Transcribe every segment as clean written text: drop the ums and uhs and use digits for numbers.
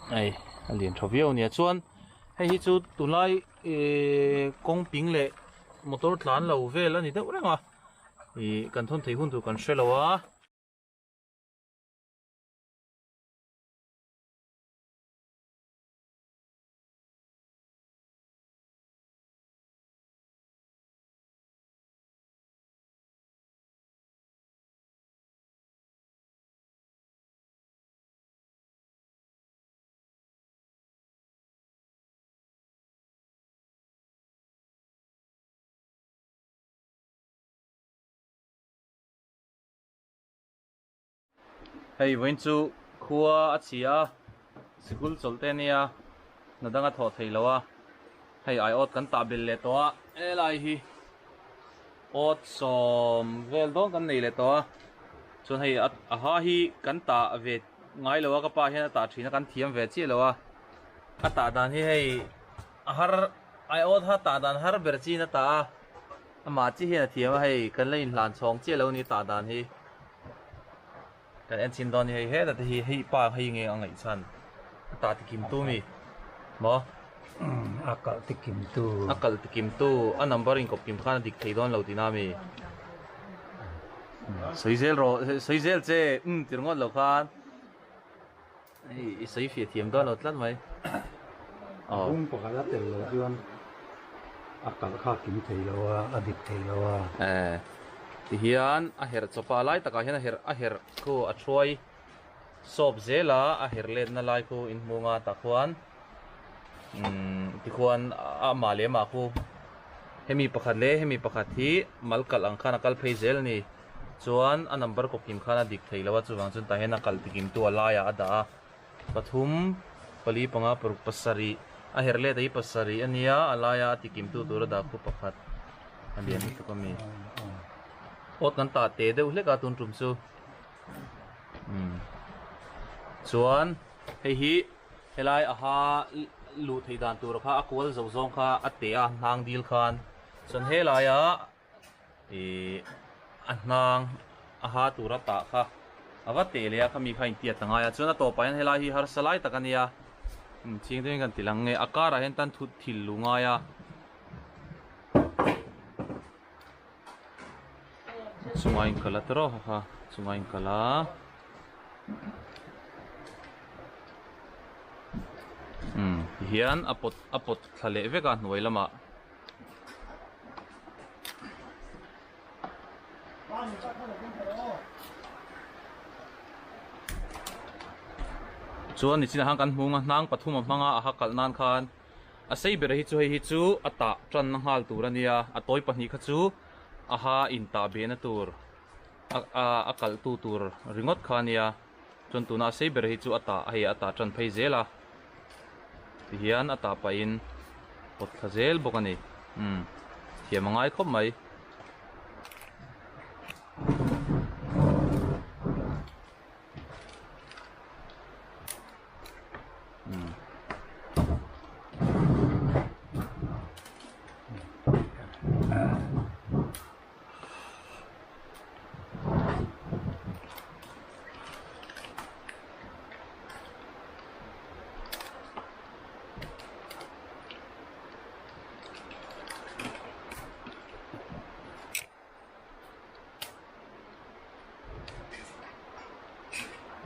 ai liền thầu viêu nè chuan hay hi chu tu lai kong ping le motor tlan lo ve la ni deuh reng à kan thon thei hun tu kan hrelo a hei voin chu khua a chia school cholte nia na danga tho thei lo a hei Aiawt kan ta bil le to a elai hi ot som vel dong kan nei le to a chuan hei a ha hi kan ta ve ngai lo a ka pa hian ta thina kan thiam ve chi lo a ta dan hi hei har Aiawt ha ta dan har ber chi na ta ama chi hian thiam hei kan lein hlan chhong chi lo ni ta dan hi kan en chin don hi he da hi hei pa hei nge angai chan ta ti kim tu mi mo akal tikim tu a number in kop kim khan dik thei don lo tina mi soizel che tirngot lo khan ei sei fi thiam don lo tlan mai pakala tel lo chuan akal kha kim thei lo a adik thei lo a ti hian a her chopa lai taka hian a her ko a throi sop zela a her let na lai ko in munga ta khuan ti khuan a ma le ma khu hemi pakhat hi malkal ang khana kal phei zel ni chuan a number ko kim khana dik thei lawa chuwang chun ta hen a kal tikim tu alaya ada pathum pali panga puruk pasari a her le dei pasari ania alaya tikim tu tur da khu pakhat alian hi to mi ot kan ta te deuh hleka tun tum chu chuan hei hi helai a ha lu thei dan tur kha akwal zo zong kha ate a nang dil khan chuan helai a a nang a ha tura ta kha awa te le a khami khain tia tanga ya chuan a to pain helai hi har salai takania ching ten kan tilang nge akara hen tan thut thil lunga ya sungain kala tro ha sungain kala hian apot thale veka hnuai lama chuan ni china hang kan hmunga hnang pathum a hmanga a hakal nan khan a sei ber hi chu ata tran na hal turania a toy pahnih kha chu a ha in ta be na tur a kal tu tur ringot khania chon tuna sei ber hi chu ata hei ata tran phei zela ti hian ata pa in pot khazel bokani thiamangai khop mai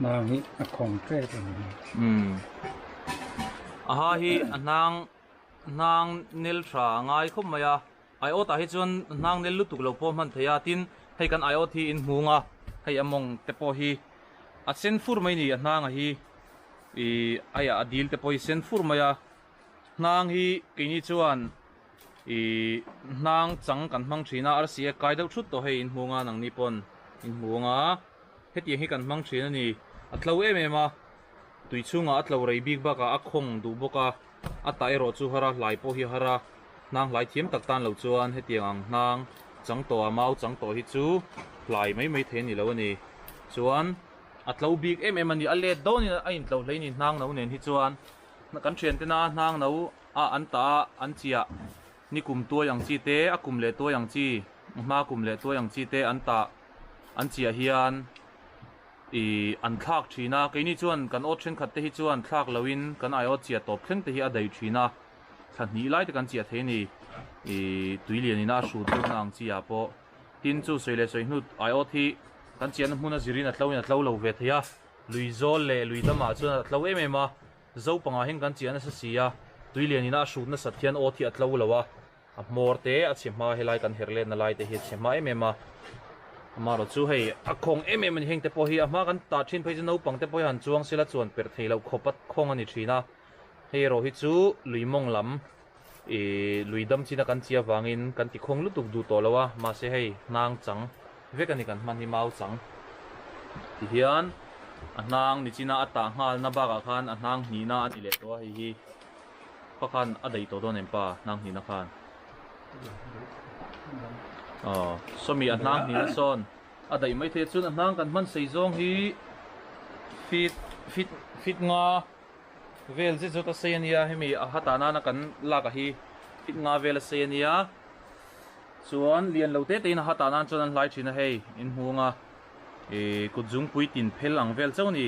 nang hi a khong tre ten a ha hi nang nel thra ngai khop maya Aiawt a hi chuan nang nel lutuk lo pawm han theia tin hei kan Aiawt hi in hmunga hei among te pawh hi a sen fur mai ni a hnang a hi aya adil te pawh hi sen fur maya nang hi keini chuan nang chang kan hmang thina arsia kai deuh thut to hei in hmunga nang ni pon in hmunga heti hi kan hmang thina ni a tlo em em a tui chunga a tlo rei bik baka a khong du boka a tai ro chu hara hlai po hi hara nang hlai thiam tak tan lo chuan hetiang ang nang chang to amau chang to hi chu hlai mai the ni lo ani chuan a tlo bik em em ani a let do ni a in tlo hlei ni nang no nen hi chuan na kan thian te na nang no a an ta an chia ni kum to yang chi te a kum le to yang chi ma kum le to yang chi te an ta an chia hian an thak thina ke ni chuan kan ot then khat te hi chuan thak loin kan Aiawt chia top thleng te hi a dei thina thla hnih lai te kan chia the ni tui lian ina a hru deuh na ang chia po tin chu soile soi hnut Aiawt hi kan chian hmun a zirin a tlo lo ve theia lui zol le lui dama chuan a tlo em em a zo panga heng kan chian a sa sia tui lian ina a hru na sathian o thi a tlo lowa a mor te a chhema helai kan herlen na lai te hi chhema em em a amaro chu hei a khong em em ani heng te po hi a ma kan ta thin phei no pang te po han chuang sila chuan per thei lo khopat khong ani thina hei ro hi chu luimong lam lui dam china kan chia wangin kan ti khong lutuk du to lawa ma se hei nang chang vek ani kan man hi mau chang ti hian a nang ni china ata ngal na ba ka khan a nang ni na an ile to hi pakhan a dei to don em pa nang ni na khan somi a nang ni na son a dei mai the chun a nang kan man sei zong hi fit nga vel je jota seiania hemi a hata na kan la ka hi fit nga vel seiania chuan lian lo te te na hata nan chuan an hlai thina hei in hunga kutzung puitin phel ang vel chau ni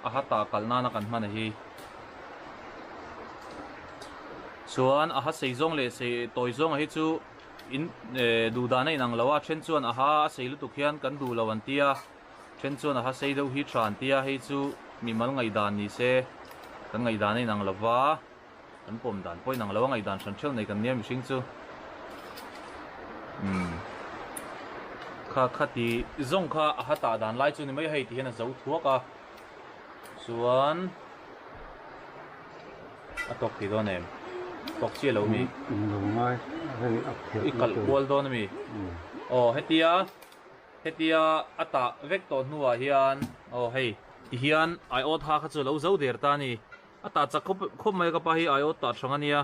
a hata kalna na kan man hi chuan a ha sei zong le sei toy zong hi chu in du da nei nang lawa then chuan a ha sei lu tu khian kan du lawan tia then chuan a ha sei do hi tran tia hei chu mi mal ngai dan ni se kan ngai dan nei nang lawa kan pom dan poi nang lawa ngai dan san thel nei kan niam mihring chu kha ti zong kha a hata dan lai chu ni mai hei ti hian a zo thuak a chuan a tok ti do nem tok chia lo mi lo ngai hei a phel i kal kwal do na mi hetia ata vek to hnuwa hian hei ti hian Aiawt ha kha chu lo zo der ta ni ata chak khop mai ka pa hi Aiawt ta thang ania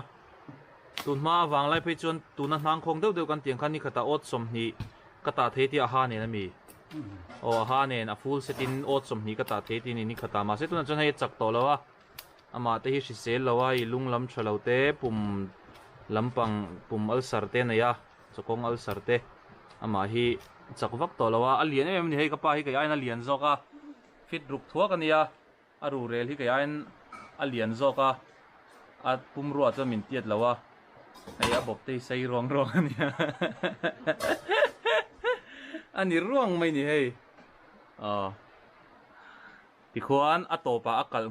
tunma wang lai phei chuan tuna hnang khong deuh deuh kan tiang khan ni khata ot som ni kata the ti a ha ne na mi a ha nen a full setin ot som ni kata the ti ni khata ma se tuna chuan hei chak to lawa ama te hi sel lawa I lunglam thalo te pum lampang pum alsar te na ya chokong alsar te ama hi chakvak to lawa alian em ni hei ka pa hi ka aina lian zoka fit ruk thuak ania aru rel hi ka ain alian zoka at pum ruwa chu min tiat lawa ai a bop te sei rong ania ani ruang mai ni hei ti khuan a topa akal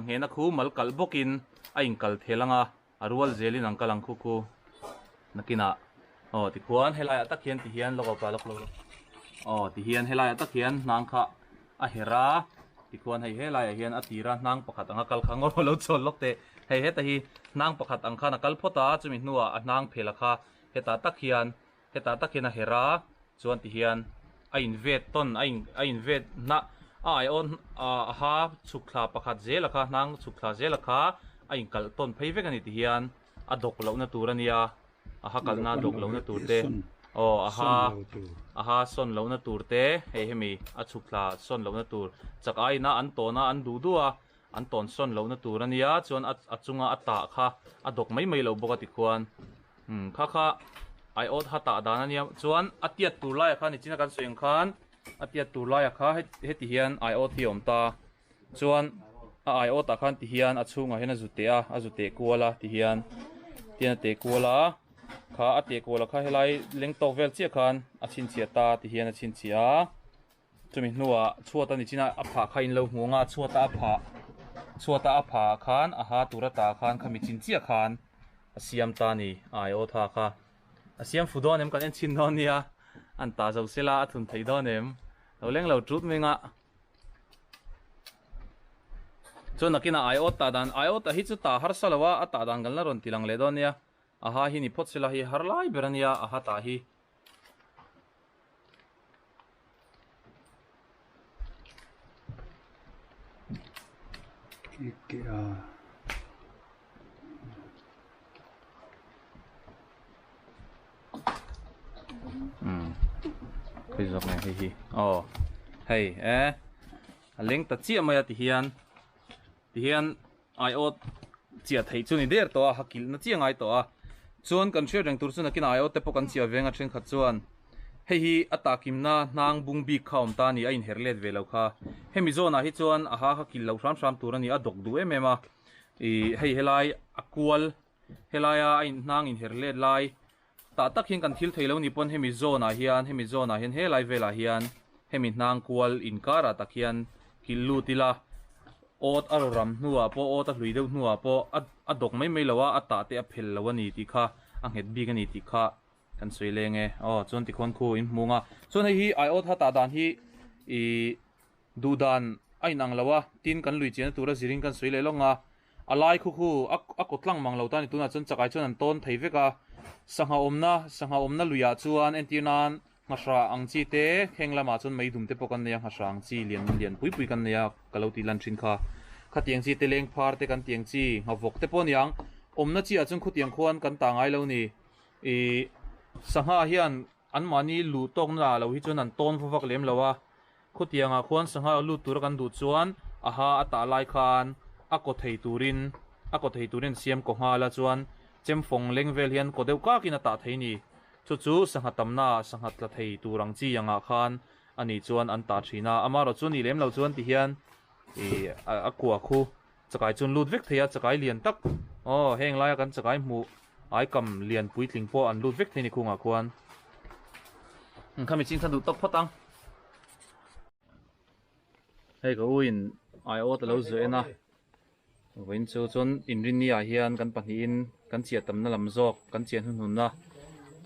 ngena khu mal kal bokin a inkal thelanga arual zelin ang kalang khu nakina ti khuan helai atak hian ti hian logo pa lok lo ti hian helai atak hian nang kha a hera ti khuan hei helai hian atira nang pakhat anga kal khangor lo chol lok te hei heta hi nang pakhat ang kha na kal phota chumi hnuwa a nang phela kha heta tak hian a hera chuan ti hian a invet ton a invet na Aiawt ha chukla pakhat zela kha nang chukla zela kha a inkal ton phei vek ani ti hian a dok lo na tur ania a ha kalna dok lo na tur te a ha son lo na tur te hei hemi a chukla son lo na tur chak ai na an to na an du duwa an ton son lo na tur ania chuan a chunga ata kha a dok mai lo boka ti khuan kha Aiawt hata dan ania chuan atiat tur lai kha ni china kan soeng khan atiat tur lai kha heti hian Aiawt hi om ta chuan Aiawt ta khan ti hian a chunga hena zute kuala ti hian tian te kuala kha ate kuala kha helai leng to vel chia khan a chin chia ta ti hian a chin chia chumi hnuwa chuata ni china a pha khain lo hunga chuata a pha khan a ha turata khan khami chin chia khan a siam ta ni Aiawt ha kha a siam fudon em kan en chin don nia an ta zo sela a thun thei don em lo leng lo trut menga chuan nakina Aiawt ta dan Aiawt hi chu ta har salawa a ta dan galna ron tilang le don nia a ha hi ni phot sela hi har lai berania a ha ta hi cái giọt này hi hey link ta chia maya ti hian Aiawt chia thei chu ni der to hakil na chia ngai to chuan kan share reng tur chu na kin Aiawt te po kan chia venga thren khat chuan hei hi atakim na nang bung bi khawm ta ni a in herlet ve lo kha hemi zona hi chuan a ha kha kil lo hram hram tur ani a dok du em em a hei helai akwal helaya a in nang in herlet lai ta takin kan thil theilo ni pon hemi zona hian helai vela hian hemi nang kwal in kara takian killu tila ot aroram nuwa po ot a hluideu nuwa po a dok mai mai lawa ata te a phel lawa ni ti kha a het bi ka ni ti kha kan soi lenge chon ti khon khu in munga chon hi Aiawt hata dan hi du dan ai nang lawa tin kan lui chen tura ziring kan soi le longa alai khu a kotlang mang lo ta ni tuna chon chakai chon an ton thei veka sangha omna luya chuan entinan ngasra angchi te khenglama chon mai dum te pokan ne ngasra angchi lian pui kan ne ya kaloti lan thin kha khatiang chi te leng phar te kan tiang chi ngawok te pon yang omna chi a chung khutiang khon kan ta ngai lo ni sangha hian an mani lu tok na lo hi chon an ton vak lem lawa khutianga khon sangha lu tur kan du chuan aha ata lai khan a ko thei turin siam ko nga la chuan chem phong lengvel hian ko deu ka kin ata thei ni chu sangha tamna sangha tla thei turang chi anga khan ani chuan an ta thina amaro chu ni lem lo chuan ti hian akwa khu chakai chun lut vek theya chakai lian tak heng lai kan chakai mu ai kam lian pui tling po an lut vek thei ni khunga khuan khami ching than du tok photang hei ko in Aiawt lo zoena Wain chu chon inrin ni a hian kan pahnin kan chia tamna lam zawk kan chian hun na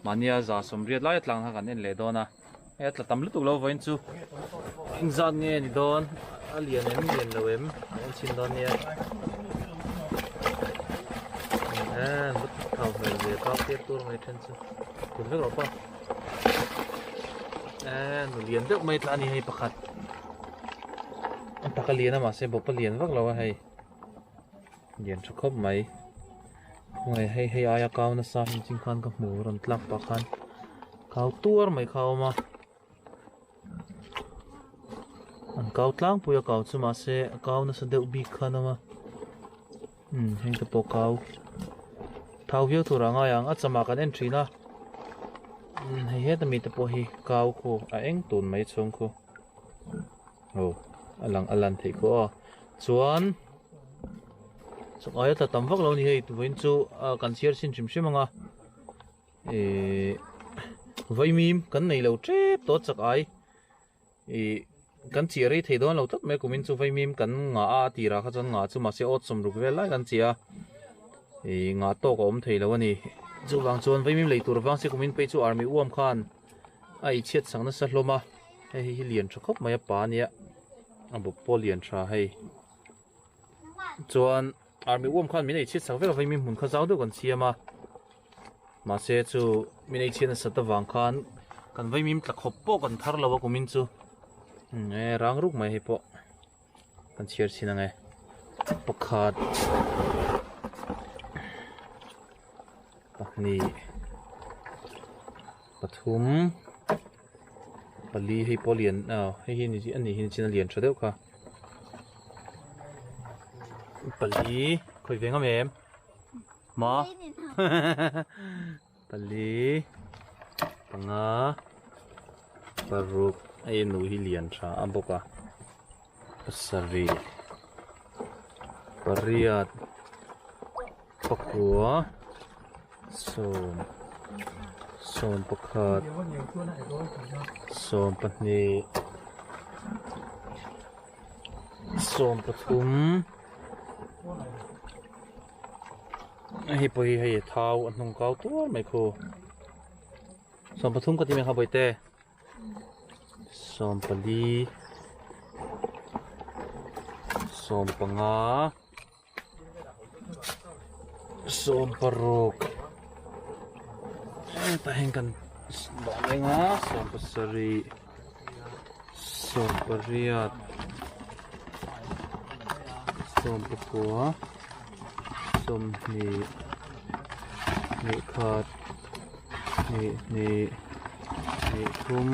mania za somriat lai tlang ha kan en le dona tla tam lutuk lo wain chu ingzan nge ni don lian lo em en chin don nia but thau hmel ve ka te tur mai then chu kun vek ro pa nu lian deuh mai tla ni hei pakhat an taka lian ama se bo pa lian vak lo hei lian tha khop mai ngai hei aya kaw na sa hin ching khan ka hmu ron tlak pa khan kaw tur mai khaw ma an kaw tlang puya kaw chu ma se kaw na sa deuh bi khan ma heng ta po kaw thau viau tu ranga yang a chama kan entry na hei he ta mi ta po hi kaw khu a eng tun mai chung khu alan thei ko chuan ai ta tam vak lo ni hei tuin chu kan chiar sin chim simanga vaimim kan nei lo trep to chak ai kan chiari thei don lo tak me kumin chu vaimim kan nga a tira kha chon nga chu ma se ot som ruk vel lai kan chia nga to ko om thei lo ani chu wang chon vaimim lei tur wang se kumin pe chu army uam khan ai chet sang na sa hloma hei lian tha khop mai pa nia abu polian tha hei chuan army uam khan minei chit sak vek vaimim hun kha zau do kan chiama ma se chu minei china sata wang khan kan vaimim tla khop po kan thar lawa kumin chu rang ruk mai he po kan chiar china nge pakhat pahni pathum pali hei polian hei hi ni ani hin china lian tha deuh kha pali khoi venga mem ma pali panga paruk ai nu hi lian tha aboka pasari pariat pakua som pakhat som pahni som pathum hei po hei thau an hnung kaw tur mai khu som pathum ka ti me kha boite som pali som panga som paruk ta heng kan nga som pasari som pariat som pakua som ni khat ni thum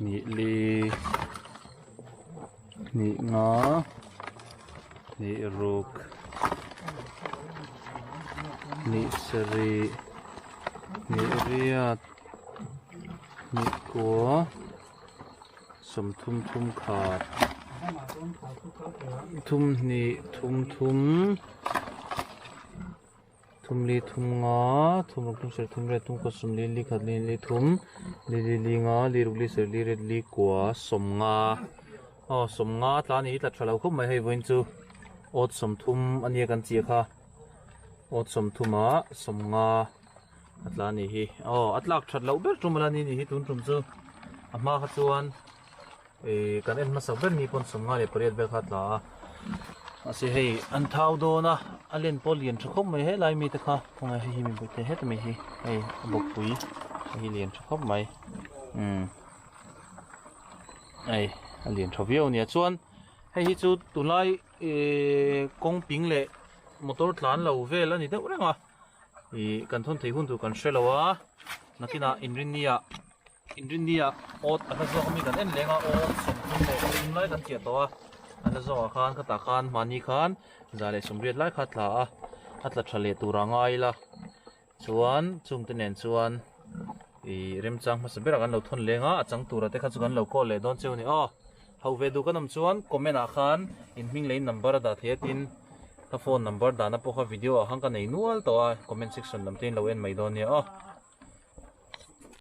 ni li ni nga ni ruk ni sari ni riat ni ko som thum khat thum ni thum li thum nga thum tum ser thum re tum ko som li khat li thum li nga li ruk li ser li red li kwa som nga som nga tla ni tla thalo khum mai hei voin chu ot som thum ania kan chi kha ot som thuma som nga atla ni hi atlak that lo ber tumala ni hi tun tum chu ama kha chuan kan en ma sa ber ni pon som nga le pariat ber kha tla ase hei an thau do na alen polian thkhom mai he lai mi ta kha khonga hi mi bute het mi hi hei bok pui hi lian thkhom mai ai alien thovio nia chuan hei hi chu tulai kong ping le motor tlan lo vel ani deuh renga kan thon thei hun tu kan shrelowa nakina inrin nia ot ana zo mi kan en lenga ot som thum le ring lai kan chia towa ana zo khan khata khan mani khan zale somriat lai khatla atla thale turangai la chuan chungte nen chuan remchang ma sabera kan lo thon lenga achang tura te kha chu kan lo call le don cheu ni ho ve du kanam chuan comment a khan in hming lein number da thetin ta phone number da na po kha video hang ka nei nual to comment section lam tin lo en mai don ni